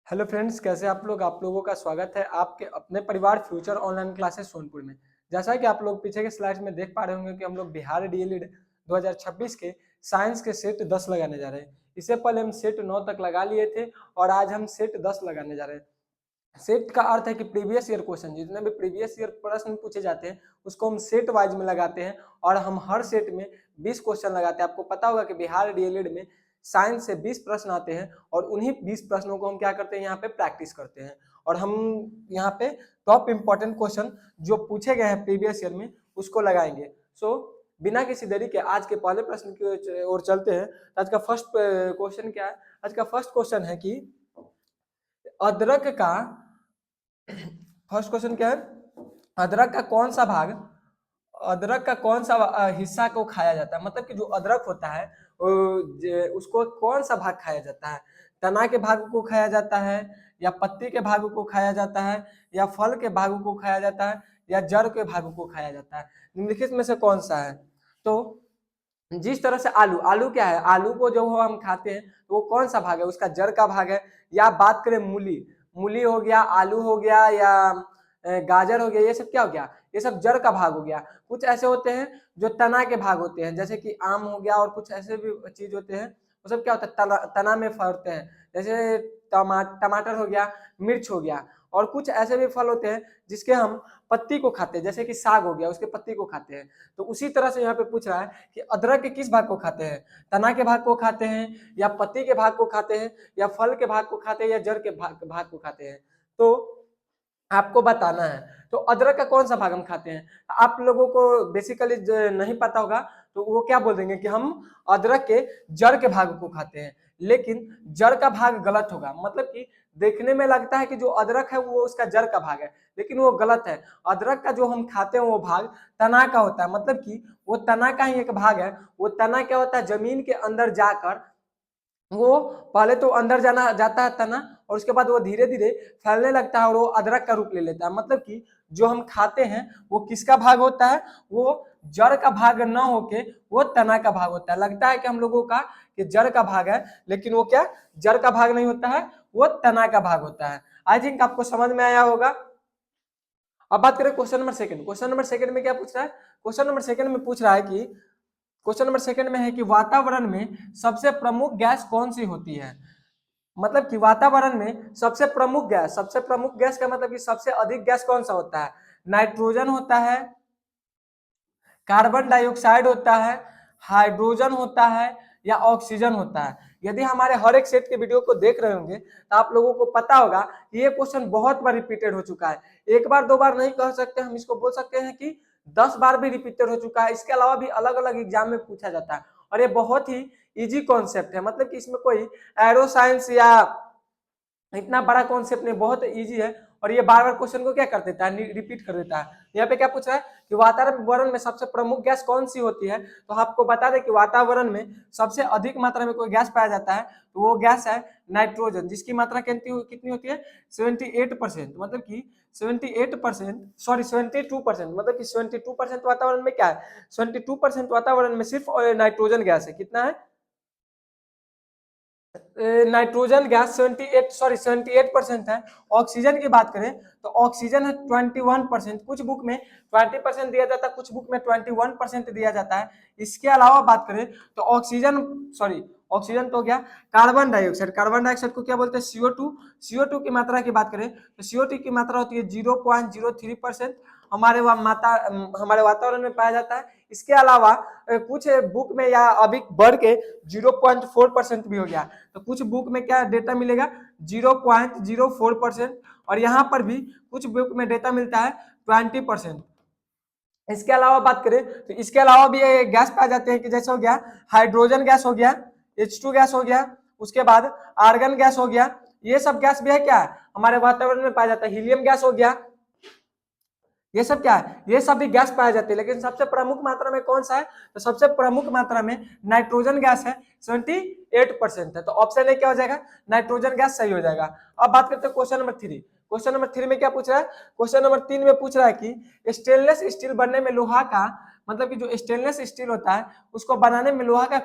Hello friends, कैसे आप लोग। आप लोगों का स्वागत है आपके अपने परिवार फ्यूचर ऑनलाइन क्लासेस सोनपुर में। जैसा कि आप लोग पीछे के स्लाइड्स में देख पा रहे होंगे कि हम लोग बिहार डीएलईडी 2026 के साइंस के सेट 10 लगाने जा रहे हैं। इससे पहले हम सेट 9 तक लगा लिए थे और आज हम सेट 10 लगाने जा रहे हैं। सेट का अर्थ है कि प्रीवियस ईयर क्वेश्चन, जितने भी प्रीवियस ईयर प्रश्न पूछे जाते हैं उसको हम सेट वाइज में लगाते हैं और हम हर सेट में 20 क्वेश्चन लगाते हैं। आपको पता होगा कि बिहार डीएलईडी में साइंस से 20 प्रश्न आते हैं और उन्हीं 20 प्रश्नों को हम क्या करते हैं, यहाँ पे प्रैक्टिस करते हैं और हम यहाँ पे टॉप इंपॉर्टेंट क्वेश्चन जो पूछे गए हैं प्रीवियस ईयर में उसको लगाएंगे। बिना किसी देरी के आज के पहले प्रश्न की ओर चलते हैं। आज का फर्स्ट क्वेश्चन क्या है? आज का फर्स्ट क्वेश्चन है कि अदरक का फर्स्ट क्वेश्चन क्या है? अदरक का कौन सा भाग, अदरक का कौन सा हिस्सा को खाया जाता है? मतलब कि जो अदरक होता है उसको कौन सा भाग खाया जाता है? तना के भाग को खाया जाता है, या पत्ती के भाग को खाया जाता है, या फल के भाग को खाया जाता है, या जड़ के भाग को खाया जाता है? निम्नलिखित में से कौन सा है? तो जिस तरह से आलू, आलू क्या है? आलू को जो हम खाते हैं तो वो कौन सा भाग है? उसका जड़ का भाग है। या बात करें मूली, मूली हो गया, आलू हो गया, या गाजर हो गया, ये सब क्या हो गया? ये सब जड़ का भाग हो गया। कुछ ऐसे होते हैं जो तना के भाग होते हैं, जैसे कि आम हो गया, और कुछ ऐसे भी चीज होते हैं वो सब क्या होता है? तना में फलते हैं, जैसे टमाटर हो गया, मिर्च हो गया। और कुछ ऐसे भी फल होते हैं जिसके हम पत्ती को खाते हैं, जैसे कि साग हो गया, उसके पत्ती को खाते हैं। तो उसी तरह से यहाँ पे पूछ रहा है कि अदरक के किस भाग को खाते हैं? तना के भाग को खाते हैं, या पत्ती के भाग को खाते हैं, या फल के भाग को खाते हैं, या जड़ के भाग को खाते हैं? तो आपको बताना है। तो अदरक का कौन सा भाग हम खाते हैं? आप लोगों को बेसिकली नहीं पता होगा तो वो क्या बोल देंगे कि हम अदरक के जड़ के भाग को खाते हैं, लेकिन जड़ का भाग गलत होगा। मतलब कि देखने में लगता है कि जो अदरक है वो उसका जड़ का भाग है, लेकिन वो गलत है। अदरक का जो हम खाते हैं वो भाग तना का होता है, मतलब कि वो तना का ही एक भाग है। वो तना क्या होता है? जमीन के अंदर जाकर वो पहले तो अंदर जाना जाता है तना, और उसके बाद वो धीरे धीरे फैलने लगता है और वो अदरक का रूप ले लेता है। मतलब कि जो हम खाते हैं वो किसका भाग होता है? वो जड़ का भाग न होके वो तना का भाग होता है। लगता है कि हम लोगों का कि जड़ का भाग है, लेकिन वो क्या, जड़ का भाग नहीं होता है, वो तना का भाग होता है। आई थिंक आपको समझ में आया होगा। अब बात करें question number second. Question number second में क्या पूछ रहा है? क्वेश्चन नंबर सेकंड में पूछ रहा है कि क्वेश्चन नंबर सेकंड में है कि वातावरण में सबसे प्रमुख गैस कौन सी होती है? मतलब कि वातावरण में सबसे प्रमुख गैस, सबसे प्रमुख गैस का मतलब कि सबसे अधिक गैस कौन सा होता है? नाइट्रोजन होता है, कार्बन डाइऑक्साइड होता है, हाइड्रोजन होता है, या ऑक्सीजन होता है? यदि हमारे हर एक सेट के वीडियो को देख रहे होंगे तो आप लोगों को पता होगा कि ये क्वेश्चन बहुत बार रिपीटेड हो चुका है। एक बार दो बार नहीं कह सकते, हम इसको बोल सकते हैं कि 10 बार भी रिपीटेड हो चुका है। इसके अलावा भी अलग अलग एग्जाम में पूछा जाता है और ये बहुत ही इजी कॉन्सेप्ट है। मतलब कि इसमें कोई एरो साइंस या इतना बड़ा कॉन्सेप्ट नहीं, बहुत इजी है। और ये बार बार क्वेश्चन को क्या कर देता है? रिपीट कर देता है। यहाँ पे क्या पूछ रहा है कि वातावरण में सबसे प्रमुख गैस कौन सी होती है? तो आपको बता दें कि वातावरण में सबसे अधिक मात्रा में कोई गैस पाया जाता है तो वो गैस है नाइट्रोजन, जिसकी मात्रा कितनी होती है? 78%। मतलब कि 78%, सॉरी 72%, मतलब कि 72% वातावरण में क्या है? 72% वातावरण में सिर्फ नाइट्रोजन गैस है। कितना है? नाइट्रोजन गैस 78% है। ऑक्सीजन की बात करें तो ऑक्सीजन है 21%। कुछ बुक में 20% दिया जाता है, कुछ बुक में 21% दिया जाता है। इसके अलावा बात करें तो ऑक्सीजन, सॉरी ऑक्सीजन तो गया, कार्बन डाइऑक्साइड, कार्बन डाइऑक्साइड को क्या बोलते हैं? CO2। CO2 की मात्रा की बात करें तो CO2 की मात्रा होती है 0.03%। हमारे वातावरण में पाया जाता है। इसके अलावा कुछ बुक में या अभी बढ़ के 0.4% भी हो गया। तो कुछ बुक में क्या डेटा मिलेगा? 0.04%। और यहाँ पर भी कुछ बुक में डेटा मिलता है 20%। इसके अलावा बात करें तो इसके अलावा भी गैस पाए जाते हैं कि जैसे हो गया हाइड्रोजन गैस हो गया, H2 गैस हो गया, उसके बाद आर्गन गैस हो गया। ये सब गैस भी है क्या, हमारे वातावरण में पाया जाता है। हीलियम गैस हो गया, ये सब क्या है? ये सब भी गैस पाए जाते हैं। लेकिन सबसे प्रमुख मात्रा में कौन सा है? तो सबसे प्रमुख मात्रा में नाइट्रोजन गैस है, 78% है। तो ऑप्शन ए क्या हो जाएगा? नाइट्रोजन गैस सही हो जाएगा। अब बात करते हैं क्वेश्चन नंबर 3। क्वेश्चन नंबर 3 में क्या पूछ रहा है? क्वेश्चन नंबर 3 में पूछ रहा है कि स्टेनलेस स्टील बनने में लोहा का, मतलब कि जो स्टेनलेस स्टील होता है उसको बनाने में लोहा का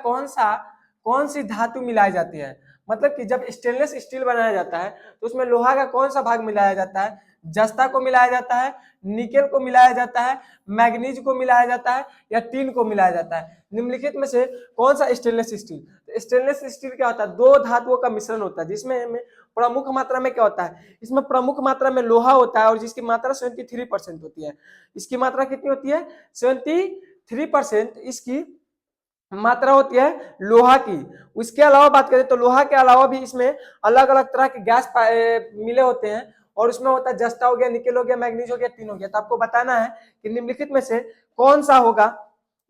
कौन सी धातु मिलाई जाती है? मतलब कि जब स्टेनलेस स्टील बनाया जाता है तो उसमें लोहा का कौन सा भाग मिलाया जाता है, जस्ता को मिलाया जाता है, निकेल को मिलाया जाता है, मैग्नीज को मिलाया जाता है, या टीन को मिलाया जाता है। निम्नलिखित में से कौन सा स्टेनलेस स्टील, तो स्टेनलेस स्टील क्या होता है, दो धातुओं का मिश्रण होता है जिसमें प्रमुख मात्रा में क्या होता है, इसमें प्रमुख मात्रा में लोहा होता है और जिसकी मात्रा 73% होती है। इसकी मात्रा कितनी होती है, 73% इसकी मात्रा होती है लोहा की। उसके अलावा बात करें तो लोहा के अलावा भी इसमें अलग अलग तरह के गैस मिले होते हैं और उसमें होता है जस्ता हो गया, निकेल हो गया, मैग्नीज हो गया, टीन हो गया। तो आपको बताना है कि निम्नलिखित में से कौन सा होगा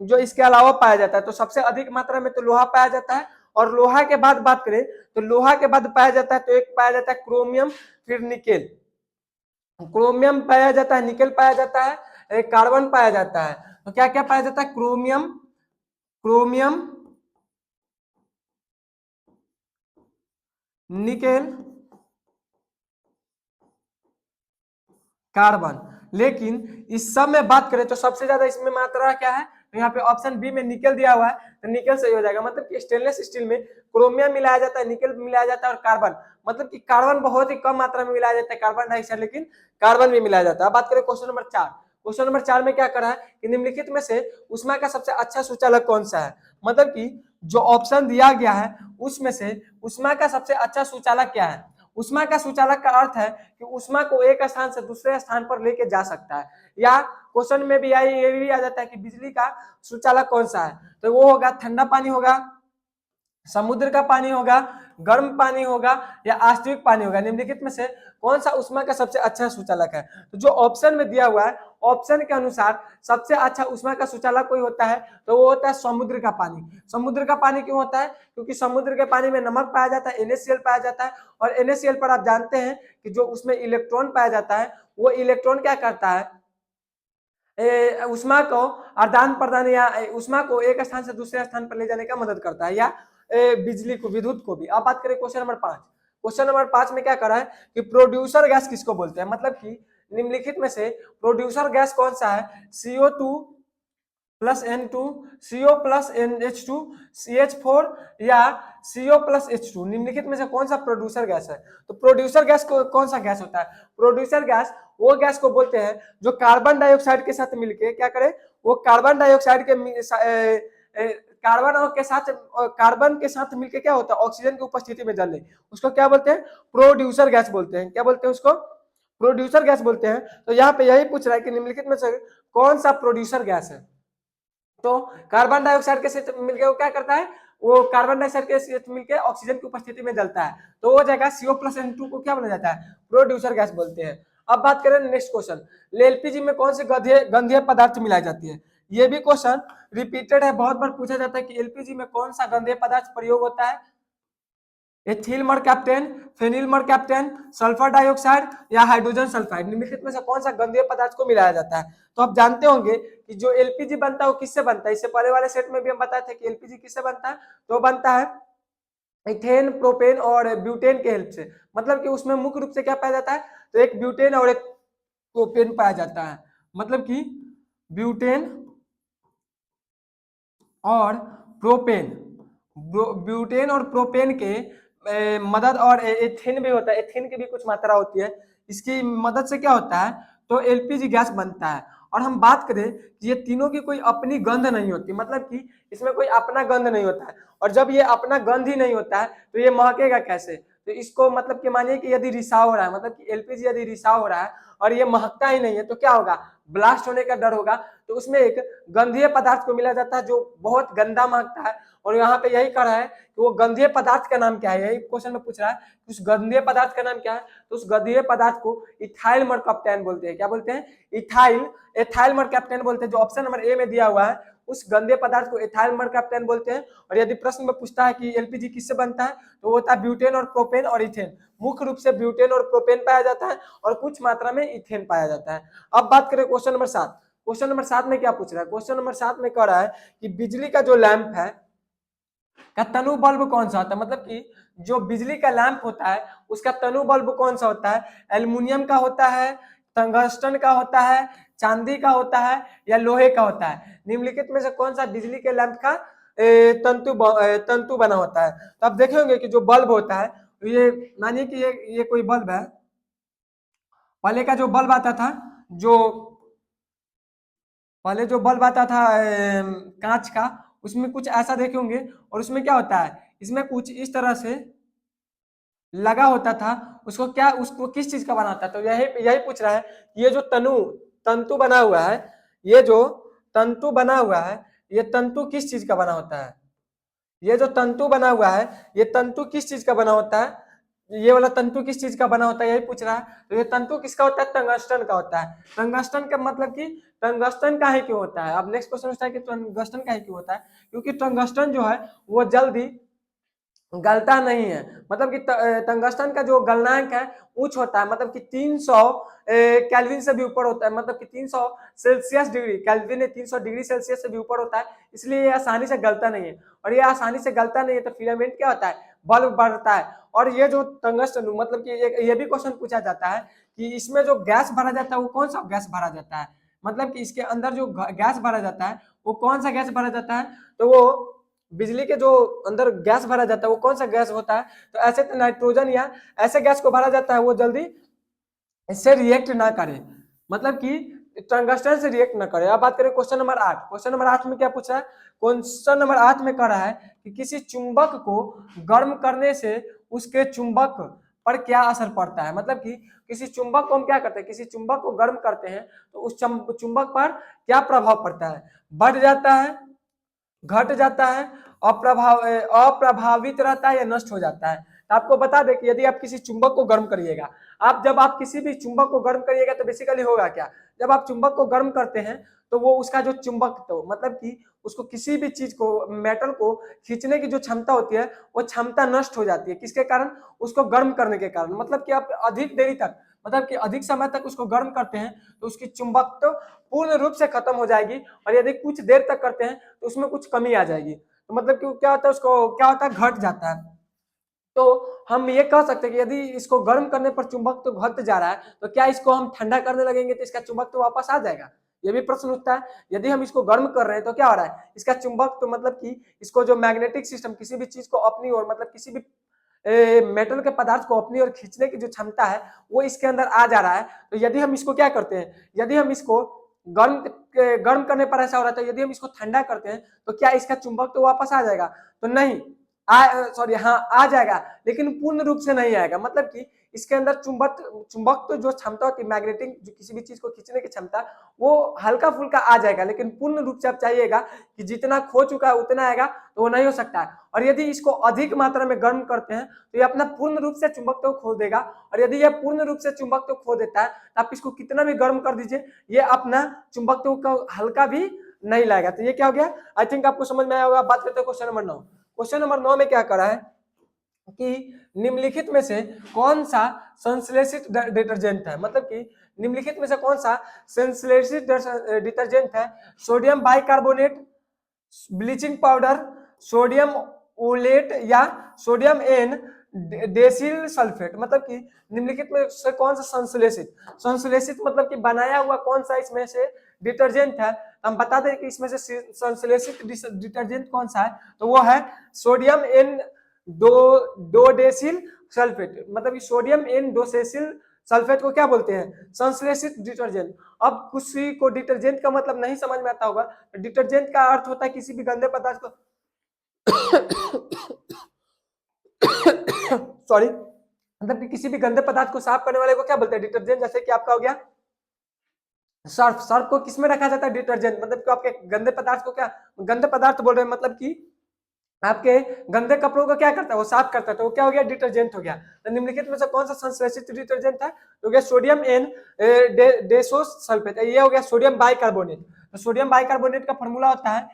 जो इसके अलावा पाया जाता है। तो सबसे अधिक मात्रा में तो लोहा पाया जाता है और लोहा के बाद बात करें तो लोहा के बाद पाया जाता है तो एक पाया जाता है क्रोमियम, फिर निकेल, क्रोमियम पाया जाता है, निकेल पाया जाता है, एक कार्बन पाया जाता है। तो क्या क्या पाया जाता है, क्रोमियम, क्रोमियम, निकेल, कार्बन। लेकिन इस सब में बात करें तो सबसे ज्यादा इसमें मात्रा क्या है, तो यहाँ पे ऑप्शन बी में निकेल दिया हुआ है तो निकेल सही हो जाएगा। मतलब कि स्टेनलेस स्टील में क्रोमियम मिलाया जाता है, निकेल मिलाया जाता है और कार्बन, मतलब कि कार्बन बहुत ही कम मात्रा में मिलाया जाता है, कार्बन डाइऑक्साइड, लेकिन कार्बन भी मिलाया जाता है। अब बात करें क्वेश्चन नंबर 4। क्वेश्चन नंबर 4 में क्या करा है कि निम्नलिखित में से उष्मा का सबसे अच्छा सूचालक कौन सा है। मतलब कि जो ऑप्शन दिया गया है उसमें से उष्मा का सबसे अच्छा सूचालक क्या है। उष्मा का सूचालक का अर्थ है कि उष्मा को एक स्थान से दूसरे स्थान पर लेके जा सकता है। या क्वेश्चन में भी ये भी आ जाता है कि बिजली का सूचालक कौन सा है, तो वो होगा ठंडा पानी होगा, समुद्र का पानी होगा, गर्म पानी होगा, या आस्तविक पानी होगा। निम्नलिखित में से कौन सा उष्मा का सबसे अच्छा सूचालक है। तो जो ऑप्शन में दिया हुआ है ऑप्शन के अनुसार सबसे अच्छा उष्मा का सूचालक कोई होता है तो वो होता है समुद्र का पानी। समुद्र का पानी क्यों होता है, क्योंकि समुद्र के पानी में नमक पाया जाता है, NaCl पाया जाता है, और NaCl पर आप जानते हैं कि जो उसमें इलेक्ट्रॉन पाया जाता है वो इलेक्ट्रॉन क्या करता है, उष्मा को आदान प्रदान या उष्मा को एक स्थान से दूसरे स्थान पर ले जाने का मदद करता है, या बिजली को, विद्युत को भी। अब बात करें क्वेश्चन नंबर 5। क्वेश्चन नंबर 5 में क्या करा है कि प्रोड्यूसर गैस किसको बोलते हैं। मतलब कि निम्नलिखित में से प्रोड्यूसर गैस कौन सा है, CO2 plus N2, CO plus NH2, CH4 या CO प्लस H2। निम्नलिखित में से कौन सा प्रोड्यूसर गैस है। तो प्रोड्यूसर गैस को कौन सा गैस होता है, प्रोड्यूसर गैस वो गैस को बोलते हैं जो कार्बन डाइऑक्साइड के साथ मिलके क्या करे, वो कार्बन डाइऑक्साइड के कार्बन के साथ मिलके क्या होता है, ऑक्सीजन की उपस्थिति में जले, उसको क्या बोलते हैं, प्रोड्यूसर गैस बोलते हैं। क्या बोलते हैं उसको, प्रोड्यूसर गैस बोलते हैं। तो यहाँ पे यही पूछ रहा है कि निम्नलिखित में से कौन सा प्रोड्यूसर गैस है। तो कार्बन डाइऑक्साइड के साथ मिलकर वो क्या करता है, वो कार्बन डाइऑक्साइड के साथ मिलकर ऑक्सीजन की उपस्थिति में जलता है, तो वो जगह CO प्लस N2 को क्या बोला जाता है, प्रोड्यूसर गैस बोलते हैं। अब बात करें नेक्स्ट क्वेश्चन, एलपीजी में कौन सी गंधीय पदार्थ मिलाई जाती है। ये भी क्वेश्चन रिपीटेड है, बहुत बार पूछा जाता है कि एलपीजी में कौन सा गंधीय पदार्थ प्रयोग होता है, एथिल मरकैप्टेन, फेनिल मरकैप्टेन, सल्फर डाइऑक्साइड या हाइड्रोजन सल्फाइड। निम्नलिखित में से कौन सा गंधीय पदार्थ को मिलाया जाता है। तो आप जानते होंगे कि जो एलपीजी बनता है वो किससे बनता है, इससे पहले वाले सेट में भी हम बताए थे कि एलपीजी किससे बनता है, तो बनता है इथेन, प्रोपेन और ब्यूटेन के हेल्प से। मतलब कि उसमें मुख्य रूप से क्या पाया जाता है, तो एक ब्यूटेन और एक प्रोपेन पाया जाता है। मतलब कि ब्यूटेन और प्रोपेन, ब्यूटेन और प्रोपेन के मदद, और एथेन भी होता है, एथेन की भी कुछ मात्रा होती है, इसकी मदद से क्या होता है, तो एलपीजी गैस बनता है। और हम बात करें कि ये तीनों की कोई अपनी गंध नहीं होती, मतलब कि इसमें कोई अपना गंध नहीं होता है, और जब ये अपना गंध ही नहीं होता है तो ये महकेगा कैसे। तो इसको मतलब कि मानिए कि यदि रिसाव हो रहा है, मतलब कि एलपीजी यदि रिसाव हो रहा है और ये महकता ही नहीं है तो क्या होगा, ब्लास्ट होने का डर होगा। तो उसमें एक गंधीय पदार्थ को मिला जाता है जो बहुत गंदा महकता है, और यहाँ पे यही कह रहा है कि वो गंधीय पदार्थ का नाम क्या है, यही क्वेश्चन में पूछ रहा है उस गंधीय पदार्थ का नाम क्या है। तो उस गंधीय पदार्थ को इथाइल मरकैप्टेन बोलते हैं। क्या बोलते हैं, इथाइल, एथाइल मरकैप्टेन बोलते हैं। जो ऑप्शन नंबर ए में दिया हुआ है उस गंधीय पदार्थ को एथाइल मरकैप्टेन बोलते हैं। और यदि प्रश्न में पूछता है कि एलपीजी किससे बनता है, तो वो होता है ब्यूटेन और प्रोपेन और इथेन। मुख्य रूप से ब्यूटेन और प्रोपेन पाया जाता है और कुछ मात्रा में इथेन पाया जाता है। अब बात करें क्वेश्चन नंबर 7। क्वेश्चन नंबर 7 में क्या पूछ रहा है, क्वेश्चन नंबर 7 में कह रहा है कि बिजली का जो लैंप है का तनु बल्ब कौन सा होता है। मतलब कि जो बिजली का लैंप होता है उसका तनु बल्ब कौन सा होता है, एल्युमिनियम का होता है, टंगस्टन का होता है, चांदी का होता है, या लोहे का होता है। निम्नलिखित में से कौन सा बिजली के लैंप का तंतु बना होता है। तो आप देखे होंगे कि जो बल्ब होता है, ये मानिए कि ये कोई बल्ब है, पहले का जो बल्ब आता था, जो पहले जो बल्ब आता था कांच का, उसमें कुछ ऐसा देखे होंगे, और उसमें क्या होता है, इसमें कुछ इस तरह से लगा होता था, उसको क्या, उसको किस चीज का बना होता है, तो यही यही पूछ रहा है। ये जो तंतु बना हुआ है, ये जो तंतु बना हुआ है, ये तंतु किस चीज का बना होता है, ये जो तंतु बना हुआ है, ये तंतु किस चीज का बना होता है, ये वाला तंतु किस चीज का बना होता है, यही पूछ रहा है। तो ये तंतु किसका होता है, टंगस्टन का होता है। टंगस्टन का मतलब कि टंगस्टन का ही क्यों होता है। अब नेक्स्ट क्वेश्चन उठता है कि टंगस्टन का ही क्यों होता है, क्योंकि टंगस्टन जो है वो जल्दी गलता नहीं है। मतलब कि टंगस्टन का जो गलनांक है उच्च होता है, मतलब कि 300 केल्विन से भी ऊपर होता है, मतलब कि 300 सेल्सियस डिग्री, केल्विन है 300 डिग्री सेल्सियस से भी ऊपर होता है, इसलिए ये आसानी से गलता नहीं है। और ये आसानी से गलता नहीं है तो फिलामेंट क्या होता है, बल्ब बढ़ता है। और ये जो टंगस्टन, मतलब कि ये भी क्वेश्चन पूछा जाता है कि इसमें जो गैस भरा जाता है वो कौन सा गैस भरा जाता है, मतलब कि इसके अंदर जो गैस भरा जाता है वो कौन सा गैस भरा जाता है, तो वो बिजली के जो अंदर गैस भरा जाता है वो कौन सा गैस होता है, तो ऐसे तो नाइट्रोजन या ऐसे गैस को भरा जाता है वो जल्दी इससे रिएक्ट ना करे, मतलब कि टंगस्टन से रिएक्ट ना करे। अब बात करें क्वेश्चन नंबर 8। क्वेश्चन नंबर 8 में क्या पूछा है, क्वेश्चन नंबर 8 में कह रहा है कि किसी चुंबक को गर्म करने से उसके चुंबक पर क्या असर पड़ता है, मतलब कि किसी चुंबक को हम क्या करते हैं, किसी चुंबक को गर्म करते हैं तो उस चुंबक पर क्या प्रभाव पड़ता है, बढ़ जाता है, घट जाता है, अप्रभावित रहता है या नष्ट हो जाता है। तो आपको बता दें कि यदि आप किसी चुंबक को गर्म करिएगा, जब आप किसी भी चुंबक को गर्म करिएगा तो बेसिकली होगा क्या, जब आप चुंबक को गर्म करते हैं तो वो उसका जो चुंबक, तो मतलब कि उसको किसी भी चीज को, मेटल को खींचने की जो क्षमता होती है वो क्षमता नष्ट हो जाती है। किसके कारण, उसको गर्म करने के कारण। मतलब कि आप अधिक देरी तक, मतलब कि अधिक समय तक उसको गर्म करते हैं तो उसकी चुंबक तो पूर्ण रूप से खत्म हो जाएगी, और यदि कुछ देर तक करते हैं तो उसमें कुछ कमी आ जाएगी। तो मतलब कि क्या होता है, उसको क्या होता है, घट जाता है। तो हम ये कह सकते हैं कि यदि इसको गर्म करने पर चुंबक तो घट जा रहा है, तो क्या इसको हम ठंडा करने लगेंगे तो इसका चुंबक तो वापस आ जाएगा, ये भी प्रश्न उठता है। यदि हम इसको गर्म कर रहे हैं तो क्या हो रहा है, इसका चुंबक तो मतलब कि इसको जो मैग्नेटिक सिस्टम, किसी भी चीज को अपनी ओर, मतलब किसी भी मेटल के पदार्थ को अपनी ओर खींचने की जो क्षमता है वो इसके अंदर आ जा रहा है। तो यदि हम इसको क्या करते हैं, यदि हम इसको गर्म गर्म करने पर ऐसा हो रहा है, तो यदि हम इसको ठंडा करते हैं तो क्या इसका चुंबक तो वापस आ जाएगा, तो नहीं, सॉरी, हाँ आ जाएगा, लेकिन पूर्ण रूप से नहीं आएगा। मतलब कि इसके अंदर चुंबक चुंबक तो जो क्षमता होती है, मैग्नेटिक, जो किसी भी चीज को खींचने की क्षमता, वो हल्का फुल्का आ जाएगा, लेकिन पूर्ण रूप से आप चाहिएगा कि जितना खो चुका है उतना आएगा, तो वो नहीं हो सकता है। और यदि इसको अधिक मात्रा में गर्म करते हैं तो ये अपना पूर्ण रूप से चुंबक तो खो देगा, और यदि ये पूर्ण रूप से चुंबक तो खो देता है तो आप इसको कितना भी गर्म कर दीजिए, ये अपना चुंबक तो हल्का भी नहीं लाएगा। तो ये क्या हो गया, आई थिंक आपको समझ में आया होगा। बात करते हैं क्वेश्चन नंबर 9। क्वेश्चन नंबर 9 में क्या करा है कि निम्नलिखित में से कौन सा संश्लेषित डिटर्जेंट है, मतलब कि निम्नलिखित में से कौन सा संश्लेषित डिटर्जेंट है, sodium bicarbonate, bleaching powder, sodium OLED या सोडियम एन डेसिल सल्फेट। मतलब कि निम्नलिखित में से कौन सा संश्लेषित, संश्लेषित मतलब कि बनाया हुआ कौन सा इसमें से डिटर्जेंट है। हम बता दें कि इसमें से संश्लेषित डिटर्जेंट कौन सा है, तो वो है सोडियम एन डोडेसिल सल्फेट। मतलब कि सोडियम एन डोडेसिल सल्फेट को क्या बोलते हैं, संश्लेषित डिटर्जेंट। अब किसी को डिटर्जेंट का मतलब नहीं समझ में आता होगा, डिटर्जेंट का अर्थ होता है किसी भी गंदे पदार्थ को सॉरी, मतलब कि किसी भी गंदे पदार्थ को साफ करने वाले को क्या बोलते हैं, डिटर्जेंट। जैसे कि आपका हो गया सर्फ, सर्फ को किसमें रखा जाता है, डिटर्जेंट। मतलब कि आपके गंदे पदार्थ को क्या, गंदे पदार्थ बोल रहे हैं, मतलब कि आपके गंदे कपड़ों को क्या करता है, वो साफ करता है, तो वो क्या हो गया, डिटर्जेंट हो गया। तो निम्नलिखित में से कौन सा संश्लेषित डिटर्जेंट है, तो गया सोडियम एन डेसोस सल्फेट, ये हो गया सोडियम बाइकार्बोनेट। तो सोडियम बाइकार्बोनेट का फॉर्मूला होता है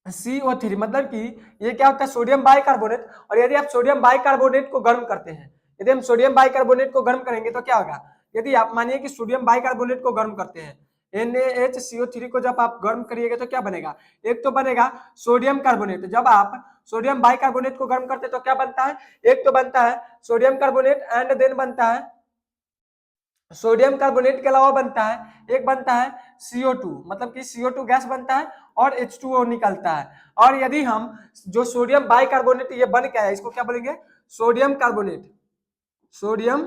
NaHCO3। मतलब कि ये क्या होता है, सोडियम बाइकार्बोनेट। और यदि आप सोडियम बाइकार्बोनेट को गर्म करते हैं, यदि हम सोडियम बाइकार्बोनेट को गर्म करेंगे तो क्या होगा, यदि आप मानिए कि सोडियम बाइकार्बोनेट को गर्म करते हैं, NaHCO3 को जब आप गर्म करिएगा तो क्या बनेगा, एक तो बनेगा सोडियम कार्बोनेट। जब आप सोडियम बाइकार्बोनेट को गर्म करते हैं तो क्या बनता है, एक तो बनता है सोडियम कार्बोनेट एंड देन बनता है सोडियम कार्बोनेट के अलावा बनता है, एक बनता है CO2, मतलब कि CO2 गैस बनता है और H2O निकलता है। और यदि हम जो सोडियम बाइकार्बोनेट ये बन के है, इसको क्या बोलेंगे? Sodium carbonate, sodium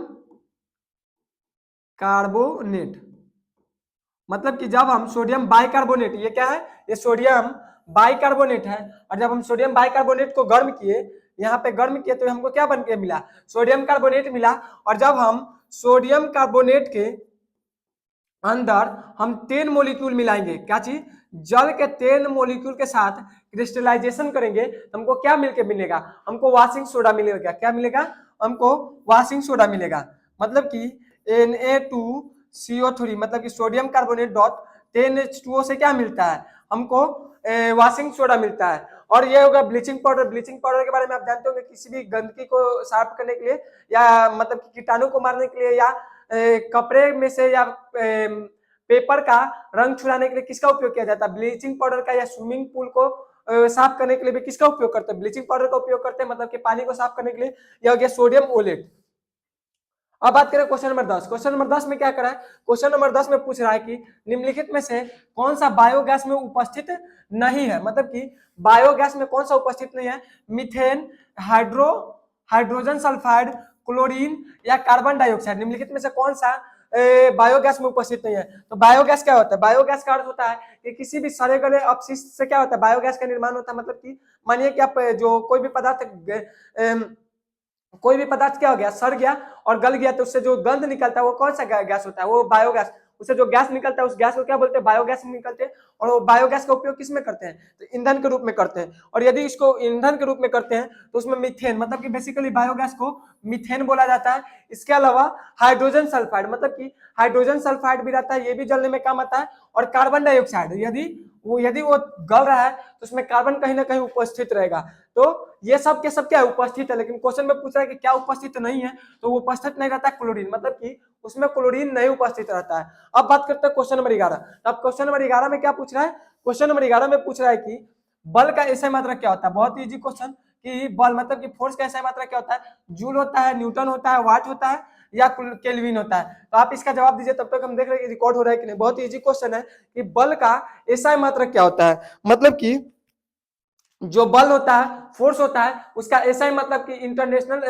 carbonate. मतलब कि जब हम सोडियम बाइकार्बोनेट, ये क्या है? ये सोडियम बाइकार्बोनेट है, और जब हम सोडियम बाइकार्बोनेट को गर्म किए, यहाँ पे गर्म किए, तो हमको क्या बन के मिला? सोडियम कार्बोनेट मिला। और जब हम सोडियम कार्बोनेट के अंदर हम 10 मोलिक्यूल मिलाएंगे, क्या चीज? जल के 10 मोलिक्यूल के साथ क्रिस्टलाइजेशन करेंगे, तो हमको क्या मिलके मिलेगा? हमको वॉशिंग सोडा मिलेगा। क्या मिलेगा? हमको वॉशिंग सोडा मिलेगा। मतलब कि Na2CO3, मतलब कि सोडियम कार्बोनेट डॉट 10H2O से क्या मिलता है? हमको वॉशिंग सोडा मिलता है। और ये होगा ब्लीचिंग पाउडर। ब्लीचिंग पाउडर के बारे में आप जानते होंगे, किसी भी गंदगी को साफ करने के लिए, या मतलब कीटाणु को मारने के लिए, या कपड़े में से, या पेपर का रंग छुड़ाने के लिए किसका उपयोग किया जाता है? ब्लीचिंग पाउडर का। या स्विमिंग पूल को साफ करने के लिए भी किसका उपयोग करते हैं? ब्लीचिंग पाउडर का उपयोग करते हैं, मतलब कि पानी को साफ करने के लिए। यह हो गया सोडियम ओलेट। अब बात करें क्वेश्चन नंबर 10। क्वेश्चन नंबर 10 में क्या करा है? क्वेश्चन नंबर 10 में पूछ रहा है कि निम्नलिखित में से कौन सा बायोगैस में उपस्थित नहीं है? मतलब कि बायोगैस में कौन सा उपस्थित नहीं है? मीथेन, हाइड्रोजन सल्फाइड, क्लोरीन या कार्बन डाइऑक्साइड। निम्नलिखित में से कौन सा बायोगैस में उपस्थित नहीं है? तो बायोगैस क्या होता है? बायोगैस का अर्थ होता है कि किसी भी सड़े गले अपशिष्ट से क्या होता है? बायोगैस का निर्माण होता है। मतलब कि मानिए कि आप जो कोई भी पदार्थ क्या हो गया? सड़ गया और गल गया, तो उससे जो गंध निकलता है वो कौन सा गैस होता है? वो बायोगैस। उससे जो गैस निकलता है उस गैस को क्या बोलते हैं? बायोगैस निकलते हैं। और वो बायोगैस का उपयोग किस में करते हैं? तो ईंधन के रूप में करते हैं। और यदि इसको ईंधन के रूप में करते हैं तो उसमें मीथेन, मतलब कि बेसिकली बायोगैस को मीथेन बोला जाता है। इसके अलावा हाइड्रोजन सल्फाइड, मतलब कि हाइड्रोजन सल्फाइड भी रहता है, ये भी जलने में काम आता है। और कार्बन डाइऑक्साइड, यदि वो गल रहा है तो उसमें कार्बन कहीं ना कहीं उपस्थित रहेगा। तो ये सब के सब क्या उपस्थित है, लेकिन क्वेश्चन में पूछ रहा है कि क्या उपस्थित नहीं है? तो वो उपस्थित नहीं रहता क्लोरीन, मतलब कि उसमें क्लोरीन नहीं उपस्थित रहता है। अब बात करते हैं क्वेश्चन नंबर 11। अब क्वेश्चन नंबर 11 में क्या पूछ रहा है? क्वेश्चन नंबर 11 में पूछ रहा है कि बल का एसआई मात्रक क्या होता है? बहुत इजी क्वेश्चन, कि बल मतलब कि फोर्स का एसआई मात्रक क्या होता है? जूल होता है, न्यूटन होता है, वाट होता है, या केल्विन होता है? तो आप इसका जवाब दीजिए, तब तक हम देख रहे हैं रिकॉर्ड हो रहा है कि नहीं। बहुत इजी क्वेश्चन है कि बल का एसआई मात्रक क्या होता है। मतलब कि जो बल होता है, फोर्स होता है, उसका एसआई मतलब कि इंटरनेशनल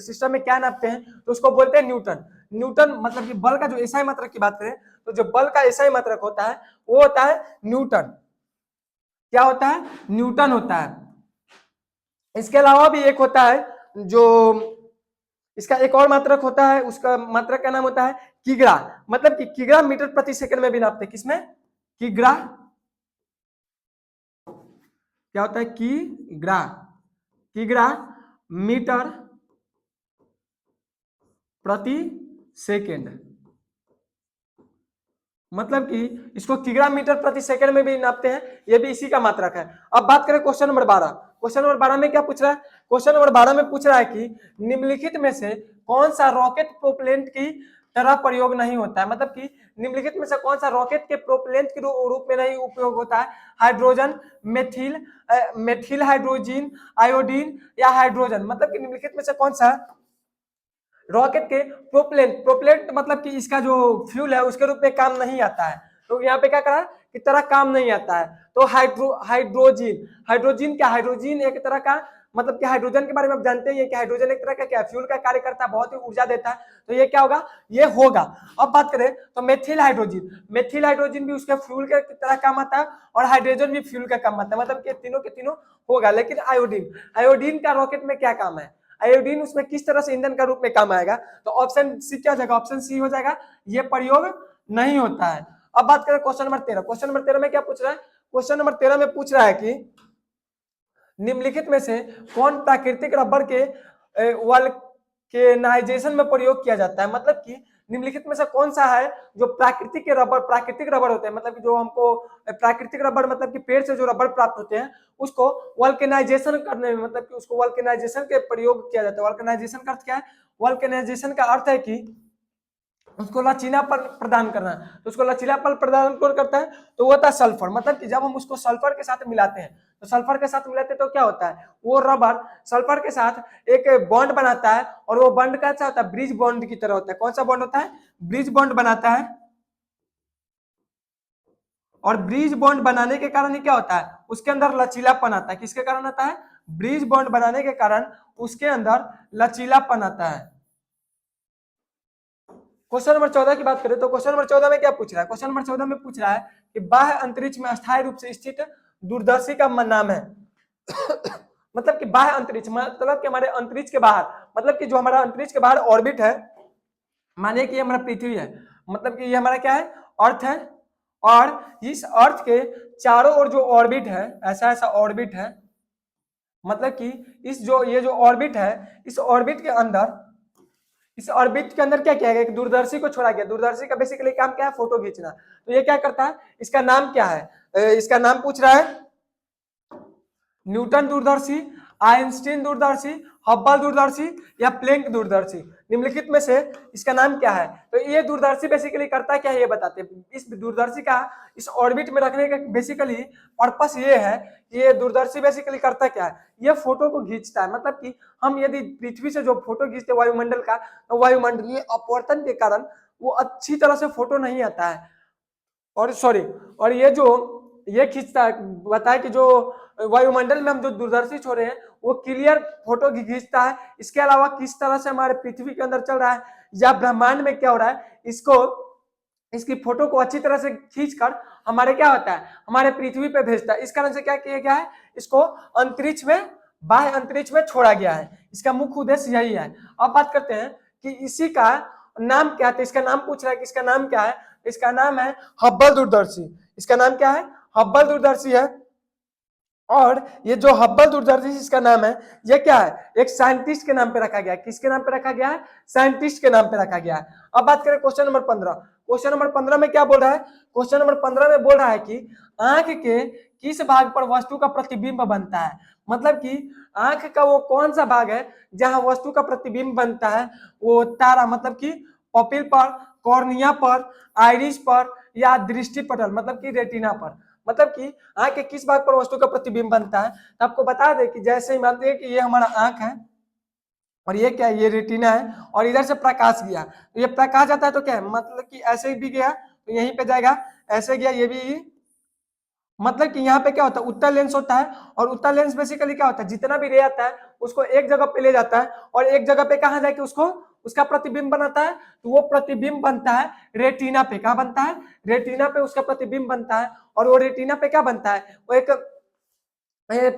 सिस्टम में क्या नापते हैं? तो उसको बोलते हैं न्यूटन। न्यूटन मतलब कि बल का जो एसआई मात्रक की बात करें, तो जो बल का एसआई मात्रक होता है वो होता है न्यूटन। क्या होता है? न्यूटन होता है। इसके अलावा भी एक होता है जो इसका एक और मात्रक होता है, उसका मात्रक का नाम होता है किग्रा। मतलब कि किग्रा मीटर प्रति सेकंड में भी नापते हैं। किसमें? किग्रा। क्या होता है? किग्रा। किग्रा मीटर प्रति सेकेंड। मतलब कि इसको किग्रा मीटर प्रति सेकंड में भी नापते हैं, ये भी इसी का मात्रक है। अब बात करें क्वेश्चन नंबर 12। क्वेश्चन नंबर 12 में क्या पूछ रहा है? क्वेश्चन नंबर 12 में पूछ रहा है कि निम्नलिखित में से कौन सा रॉकेट प्रोपेलेंट की तरह प्रयोग नहीं होता है? मतलब कि निम्नलिखित में से कौन सा रॉकेट के प्रोपेलेंट के रूप में नहीं उपयोग होता है? हाइड्रोजन, मेथिल हाइड्रोजन, आयोडीन या हाइड्रोजन। मतलब कि निम्नलिखित में से कौन सा रॉकेट के प्रोपेलेंट मतलब कि इसका जो फ्यूल है उसके रूप में काम नहीं आता है? तो यहाँ पे क्या करा कि तरह काम नहीं आता है। तो हाइड्रोजन। हाइड्रोजन क्या? हाइड्रोजन एक तरह का, मतलब कि हाइड्रोजन के बारे में आप जानते हैं कि हाइड्रोजन एक तरह का क्या फ्यूल का कार्य करता है, बहुत ही ऊर्जा देता है। तो ये क्या होगा? ये होगा। अब बात करें तो मेथिल हाइड्रोजन। मेथिल हाइड्रोजन भी उसके फ्यूल के तरह काम आता है, और हाइड्रोजन भी फ्यूल का काम आता है। मतलब कि तीनों के तीनों होगा। लेकिन आयोडीन, आयोडीन का रॉकेट में क्या काम है? आयोडीन उसमें किस तरह से ईंधन का रूप में काम आएगा? तो ऑप्शन सी क्या हो जाएगा? ऑप्शन सी हो जाएगा, ये प्रयोग नहीं होता है। अब बात करें क्वेश्चन नंबर 13। क्वेश्चन नंबर 13 में क्या पूछ रहा है? क्वेश्चन नंबर 13 में पूछ रहा है कि निम्नलिखित में से कौन प्राकृतिक रबर के वल्केनाइजेशन में प्रयोग किया जाता है? मतलब कि निम्नलिखित में से कौन सा है जो प्राकृतिक रबर होते हैं, मतलब कि जो हमको प्राकृतिक रबर मतलब कि पेड़ से जो रबर प्राप्त होते हैं उसको वल्केनाइजेशन करने में, मतलब कि उसको वल्केनाइजेशन के प्रयोग किया जाता है। वल्केनाइजेशन का अर्थ क्या है? वल्केनाइजेशन का अर्थ है कि उसको लचीलापन प्रदान करना, तो उसको लचीलापन प्रदान कौन करता है, तो वो होता है सल्फर। मतलब कि जब हम उसको सल्फर के साथ मिलाते हैं, तो सल्फर के साथ मिलाते हैं तो क्या होता है, वो रबर सल्फर के साथ एक बॉन्ड बनाता है, और वो बॉन्ड कैसा होता है, ब्रिज बॉन्ड की तरह होता है। कौन सा बॉन्ड होता है, ब्रिज बॉन्ड बनाता है। और ब्रिज बॉन्ड बनाने के कारण क्या होता है, उसके अंदर लचीलापन आता है। किसके कारण आता है, ब्रिज बॉन्ड बनाने के कारण उसके अंदर लचीलापन आता है। क्वेश्चन नंबर 14 की बात करें तो क्वेश्चन नंबर 14 में क्या पूछ रहा है, क्वेश्चन नंबर 14 में पूछ रहा है कि बाह्य अंतरिक्ष में अस्थायी रूप से स्थित दूरदर्शी का नाम है। मतलब कि बाह्य अंतरिक्ष मतलब कि हमारे अंतरिक्ष के बाहर, मतलब कि जो हमारा अंतरिक्ष के बाहर ऑर्बिट है, मानिए कि ये हमारा पृथ्वी है, मतलब कि ये हमारा क्या है, अर्थ है, और इस अर्थ के चारों ओर जो ऑर्बिट है, ऐसा ऐसा ऑर्बिट है, मतलब कि इस जो ये जो ऑर्बिट है, इस ऑर्बिट के अंदर, इस ऑर्बिट के अंदर क्या किया गया, एक दूरदर्शी को छोड़ा गया। दूरदर्शी का बेसिकली काम क्या है, फोटो खींचना। तो ये क्या करता है, इसका नाम क्या है, इसका नाम पूछ रहा है, न्यूटन दूरदर्शी, आइंस्टीन दूरदर्शी, हब्बल दूरदर्शी या प्लैंक दूरदर्शी, निम्नलिखित में से इसका नाम क्या है। तो ये दूरदर्शी बेसिकली करता क्या है ये बताते हैं। इस दूरदर्शी का इस ऑर्बिट में रखने का बेसिकली पर्पस ये है, ये दूरदर्शी बेसिकली करता क्या है, ये फोटो को खींचता है। मतलब कि हम यदि पृथ्वी से जो फोटो खींचते वायुमंडल का, तो वायुमंडलीय अपवर्तन के कारण वो अच्छी तरह से फोटो नहीं आता है। और सॉरी, और ये जो ये खींचता है, बताया कि जो वायुमंडल में हम जो दूरदर्शी छोड़े हैं वो क्लियर फोटो खींचता है। इसके अलावा किस तरह से हमारे पृथ्वी के अंदर चल रहा है या ब्रह्मांड में क्या हो रहा है, इसको इसकी फोटो को अच्छी तरह से खींचकर हमारे क्या होता है, हमारे पृथ्वी पे भेजता है। इस कारण से क्या किया गया है, इसको अंतरिक्ष में, बाह्य अंतरिक्ष में छोड़ा गया है। इसका मुख्य उद्देश्य यही है। अब बात करते हैं कि इसी का नाम क्या है। इसका नाम पूछ रहा है कि इसका नाम क्या है, इसका नाम है हब्बल दूरदर्शी। इसका नाम क्या है, हब्बल दूरदर्शी है। और ये जो हब्बल दूरदर्शी इसका नाम है, ये क्या है, एक साइंटिस्ट के नाम पे रखा गया है। किसके नाम पे रखा गया है, साइंटिस्ट के नाम पे रखा गया है। अब बात करें क्वेश्चन नंबर 15। क्वेश्चन नंबर 15 में क्या बोल रहा है, क्वेश्चन नंबर 15 में बोल रहा है कि आंख के किस भाग पर वस्तु का प्रतिबिंब बनता है। मतलब कि आंख का वो कौन सा भाग है जहां वस्तु का प्रतिबिंब बनता है, वो तारा, मतलब कि पपिल पर, कॉर्निया पर, आइरिस पर, या दृष्टि पटल मतलब कि रेटिना पर। मतलब कि आंख के किस भाग पर वस्तु का प्रतिबिंब बनता है। तो आपको बता दें कि जैसे ही मानते हैं कि ये हमारा आंख है, और ये क्या है, ये रेटिना है, और इधर से प्रकाश गया, तो ये प्रकाश जाता है तो क्या है, मतलब कि ऐसे भी गया तो यहीं पे जाएगा, ऐसे गया ये भी, मतलब कि यहाँ पे क्या होता है, उत्तल लेंस होता है। और उत्तल लेंस बेसिकली क्या होता है, जितना भी रे आता है उसको एक जगह पे ले जाता है, और एक जगह पे कहाँ जाके उसको उसका प्रतिबिंब बनाता है। तो वो प्रतिबिंब बनता है रेटिना पे। क्या बनता है, रेटिना पे उसका प्रतिबिंब बनता है। और वो रेटिना पे क्या बनता है, वो एक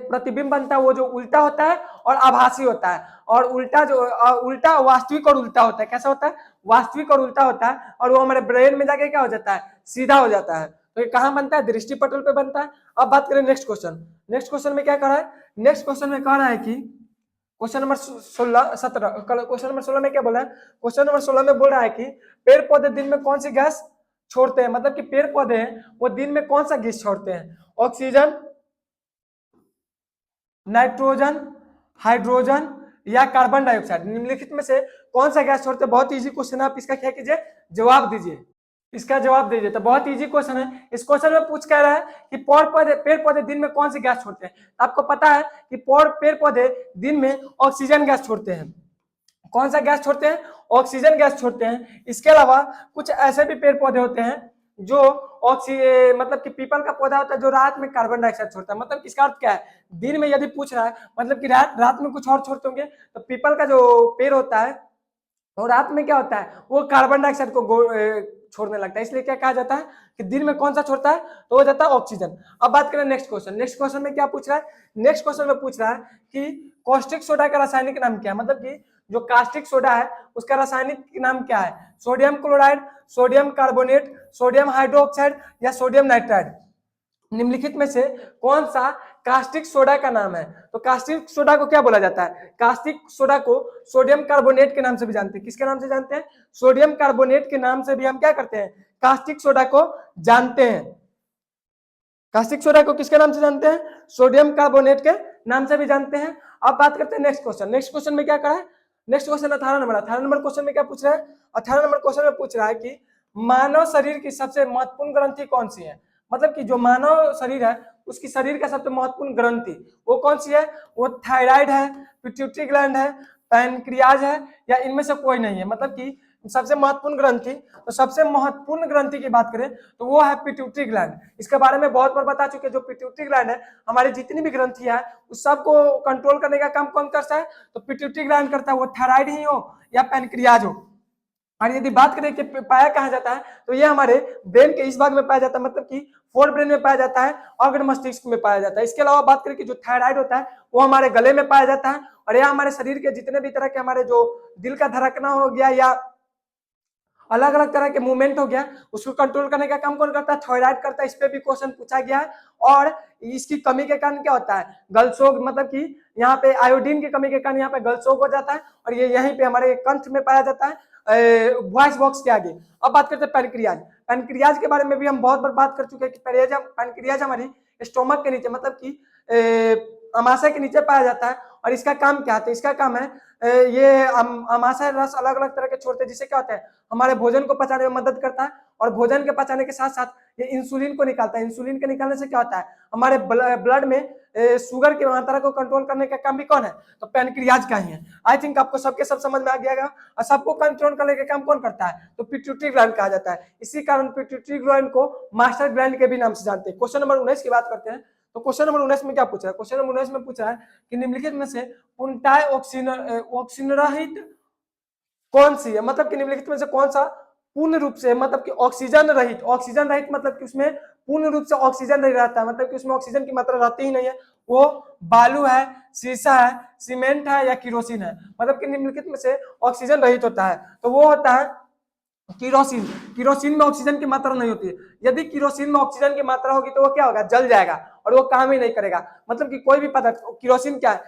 प्रतिबिंब बनता है, वो जो उल्टा होता है और आभासी होता है। और उल्टा जो उल्टा वास्तविक और उल्टा होता है। कैसा होता है, वास्तविक और उल्टा होता है। और वो हमारे ब्रेन में जाके क्या हो जाता है, सीधा हो जाता है। तो ये कहाँ बनता है, दृष्टि पटल पे बनता है। अब बात करें नेक्स्ट क्वेश्चन। नेक्स्ट क्वेश्चन में क्या कह रहा है, नेक्स्ट क्वेश्चन में कह रहा है कि क्वेश्चन नंबर 17 क्वेश्चन नंबर 16 में क्या बोला है, क्वेश्चन नंबर 16 में बोल रहा है कि पेड़ पौधे दिन में कौन सी गैस छोड़ते हैं। मतलब कि पेड़ पौधे हैं वो दिन में कौन सा गैस छोड़ते हैं, ऑक्सीजन, नाइट्रोजन, हाइड्रोजन या कार्बन डाइऑक्साइड, निम्नलिखित में से कौन सा गैस छोड़ते हैं। बहुत इजी क्वेश्चन है, आप इसका क्या कीजिए, जवाब दीजिए, इसका जवाब दीजिए। तो बहुत इजी क्वेश्चन है। इस क्वेश्चन में पूछ कह रहा है कि पेड़ पौधे दिन में कौन सी गैस छोड़ते हैं। तो आपको पता है कि पेड़ पौधे दिन में ऑक्सीजन गैस छोड़ते हैं। कौन सा गैस छोड़ते हैं, ऑक्सीजन गैस छोड़ते हैं। इसके अलावा कुछ ऐसे भी पेड़ पौधे होते हैं जो मतलब कि पीपल का पौधा होता है जो रात में कार्बन डाइऑक्साइड छोड़ता है। मतलब इसका अर्थ क्या है, दिन में यदि पूछ रहा है मतलब कि रात में कुछ और छोड़ते होंगे, तो पीपल का जो पेड़ होता है और रात में क्या होता है, वो कार्बन डाइऑक्साइड को छोड़ने लगता है। इसलिए क्या कहा जाता है कि दिन में कौन सा छोड़ता है, तो हो जाता है ऑक्सीजन। अब बात करें नेक्स्ट क्वेश्चन। नेक्स्ट क्वेश्चन में क्या पूछ रहा है, नेक्स्ट क्वेश्चन में पूछ रहा है कि कॉस्टिक सोडा का रासायनिक नाम क्या है। मतलब कि जो कास्टिक सोडा है उसका रासायनिक नाम क्या है, sodium chloride, sodium carbonate, sodium hydroxide या सोडियम नाइट्राइड, निम्नलिखित में से कौन सा कास्टिक सोडा का नाम है। तो कास्टिक सोडा को क्या बोला जाता है, कास्टिक सोडा को सोडियम कार्बोनेट के नाम से भी जानते हैं। किसके नाम से जानते हैं, सोडियम कार्बोनेट के नाम से भी हम क्या करते हैं, कास्टिक सोडा को जानते हैं। कास्टिक सोडा को किसके नाम से जानते हैं, सोडियम कार्बोनेट के नाम से भी जानते हैं। अब बात करते हैं नेक्स्ट क्वेश्चन। नेक्स्ट क्वेश्चन में क्या कहा है, नेक्स्ट क्वेश्चन 18 नंबर क्वेश्चन में क्या पूछ रहा है? 18 नंबर क्वेश्चन में पूछ रहा है कि मानव शरीर की सबसे महत्वपूर्ण ग्रंथि कौन सी है? मतलब कि जो मानव शरीर है उसकी शरीर का सबसे महत्वपूर्ण ग्रंथि वो कौन सी है? वो थायराइड है, पिट्यूटरी ग्लैंड है, पैनक्रियाज है, या इनमें से कोई नहीं है? मतलब कि सबसे महत्वपूर्ण ग्रंथि, तो सबसे महत्वपूर्ण ग्रंथि की बात करें तो वो है पिट्यूटरी ग्लैंड। इसके बारे में बहुत बार बता चुके हैं। जो पिट्यूटरी ग्लैंड है हमारी जितनी भी ग्रंथियां है उस सबको कंट्रोल करने का काम कौन करता है? तो पिट्यूटरी ग्लैंड करता है, वो थायराइड ही हो या पैनक्रियाज हो। और यदि बात करें कि पाया कहाँ जाता है तो ये हमारे ब्रेन के इस भाग में पाया जाता है, मतलब कि फोर ब्रेन में पाया जाता है, अग्र मस्तिष्क में पाया जाता है। इसके अलावा बात करें कि जो थायराइड होता है वो हमारे गले में पाया जाता है, और यह हमारे शरीर के जितने भी तरह के हमारे जो दिल का धड़कना हो गया या अलग अलग तरह के मूवमेंट हो गया उसको कंट्रोल करने का काम कौन करता है? थायराइड करता है। इस पे भी क्वेश्चन पूछा गया है। और इसकी कमी के कारण क्या होता है? गलसोग, मतलब कि यहाँ पे आयोडीन की कमी के कारण यहाँ पे गलसोग हो जाता है, और ये यहीं पे हमारे कंठ में पाया जाता है, वॉइस बॉक्स के आगे। अब बात करते हैं पैनक्रियाज। पैनक्रियाज के बारे में भी हम बहुत बार बात कर चुके हैं कि पैनक्रियाज हमारी स्टोमक के नीचे, मतलब कि अमाशय के नीचे पाया जाता है। और इसका काम क्या है? तो इसका काम है ये अमाशय रस अलग अलग तरह के छोड़ते हैं, जिससे क्या होता है? हमारे भोजन को पचाने में मदद करता है, और भोजन के पचाने के साथ साथ ये इंसुलिन को निकालता है। इंसुलिन के निकालने से क्या होता है? हमारे ब्लड में शुगर की मात्रा को कंट्रोल करने का काम भी कौन है? तो पैनक्रियाज का ही है। आई थिंक आपको सबके सब समझ में आ गया। और सबको कंट्रोल करने का काम कौन करता है? तो पिट्यूटरी ग्लैंड कहा जाता है। इसी कारण पिट्यूटरी ग्लैंड को मास्टर ग्लैंड के भी नाम से जानते हैं। क्वेश्चन नंबर 19 की बात करते हैं। तो क्वेश्चन नंबर 19 में क्या पूछा है? क्वेश्चन नंबर 19 में पूछा है कि निम्नलिखित में से पूर्णतः ऑक्सीजन रहित कौन सी है? मतलब कि निम्नलिखित में से कौन सा पूर्ण रूप से, मतलब कि ऑक्सीजन रहित मतलब कि उसमें पूर्ण रूप से ऑक्सीजन नहीं रहता है, मतलब कि उसमें ऑक्सीजन की मात्रा रहती ही नहीं है। वो बालू है, शीशा है, सीमेंट है, या किरोसिन है? मतलब कि निम्नलिखित में से ऑक्सीजन रहित होता है तो वो होता है किरोसिन। किरोसिन में ऑक्सीजन की मात्रा नहीं होती है। यदि किरोसिन में ऑक्सीजन की मात्रा होगी तो वो क्या होगा? जल जाएगा और वो काम ही नहीं करेगा। मतलब कि कोई भी पदार्थ, किरोसिन क्या है?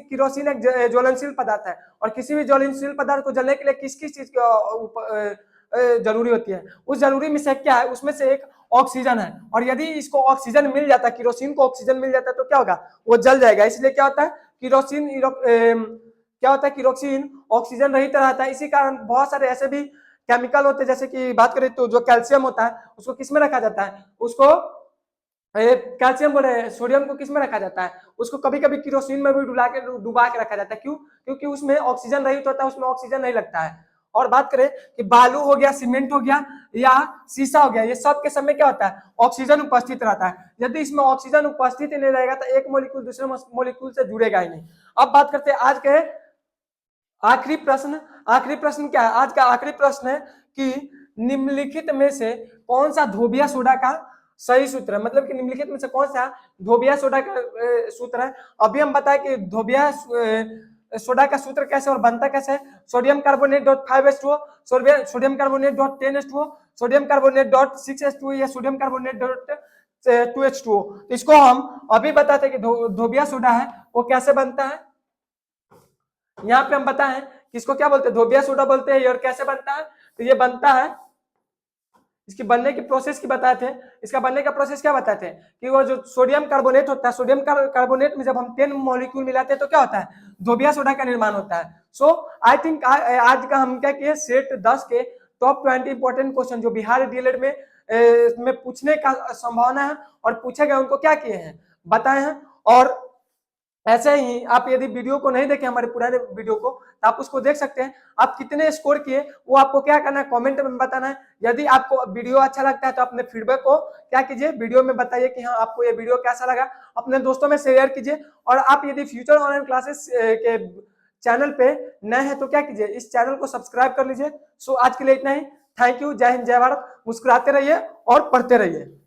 किरोसिन एक ज्वलनशील पदार्थ है, और किसी भी ज्वलनशील पदार्थ को जलने के लिए किस किस चीज की जरूरी होती है? उस जरूरी में से क्या है? उसमें से एक ऑक्सीजन है, और यदि इसको ऑक्सीजन मिल जाता है, किरोसिन को ऑक्सीजन मिल जाता है तो क्या होगा? वो जल जाएगा। इसलिए क्या होता है? क्या होता है? किरोसिन ऑक्सीजन रहित रहता है। इसी कारण बहुत सारे ऐसे भी केमिकल होते हैं, जैसे कि बात करें तो जो कैल्शियम होता है उसको किस में रखा जाता है? उसको कैल्शियम बोले, सोडियम को किस में रखा जाता है? उसको कभी कभी किरोसिन में भी डुबा के रखा जाता है। क्यों? क्योंकि उसमें ऑक्सीजन रहित होता है, उसमें ऑक्सीजन नहीं लगता है। और बात करें कि बालू हो गया, सीमेंट हो गया, या शीशा हो गया, ये सब के सब में क्या होता है? ऑक्सीजन उपस्थित रहता है। यदि इसमें ऑक्सीजन उपस्थित ही नहीं रहेगा तो एक मोलिक्यूल दूसरे मोलिक्यूल से जुड़ेगा ही नहीं। अब बात करते हैं आज के आखिरी प्रश्न क्या है? आज का आखिरी प्रश्न है कि निम्नलिखित में से कौन सा धोबिया सोडा का सही सूत्र है? मतलब कि निम्नलिखित में से कौन सा धोबिया सोडा का सूत्र है? अभी हम बताएं कि धोबिया सोडा का सूत्र कैसे और बनता कैसे है? Sodium carbonate dot 5H2O, sodium carbonate dot 10H2O, sodium carbonate dot 6H2O, या सोडियम कार्बोनेट डॉट 2H2O। तो इसको हम अभी बताते हैं कि धोबिया सोडा है वो कैसे बनता है। यहाँ पे हम बताएं कि इसको क्या बोलते हैं? धोबिया सोडा बोलते हैं। और कैसे बनता है? तो ये बनता है, इसकी बनने की प्रोसेस की बताए थे। इसका बनने का प्रोसेस क्या बताते हैं कि वो जो सोडियम कार्बोनेट होता है, सोडियम कार्बोनेट में जब हम 10 मॉलिक्यूल मिलाते हैं तो क्या होता है? धोबिया सोडा का निर्माण होता है। सो आई थिंक आज का हम क्या किए, सेट 10 के टॉप 20 इंपॉर्टेंट क्वेश्चन जो बिहार डीएलएड में पूछने का संभावना है और पूछे गए उनको क्या किए हैं, बताए हैं। और ऐसे ही आप यदि वीडियो को नहीं देखे हमारे पुराने वीडियो को तो आप उसको देख सकते हैं। आप कितने स्कोर किए वो आपको क्या करना है? कमेंट में बताना है। यदि आपको वीडियो अच्छा लगता है तो अपने फीडबैक को क्या कीजिए, वीडियो में बताइए कि हाँ आपको ये वीडियो कैसा लगा। अपने दोस्तों में शेयर कीजिए। और आप यदि फ्यूचर ऑनलाइन क्लासेस के चैनल पे नए हैं तो क्या कीजिए, इस चैनल को सब्सक्राइब कर लीजिए। सो आज के लिए इतना ही। Thank you. जय हिंद, जय भारत। मुस्कुराते रहिए और पढ़ते रहिए।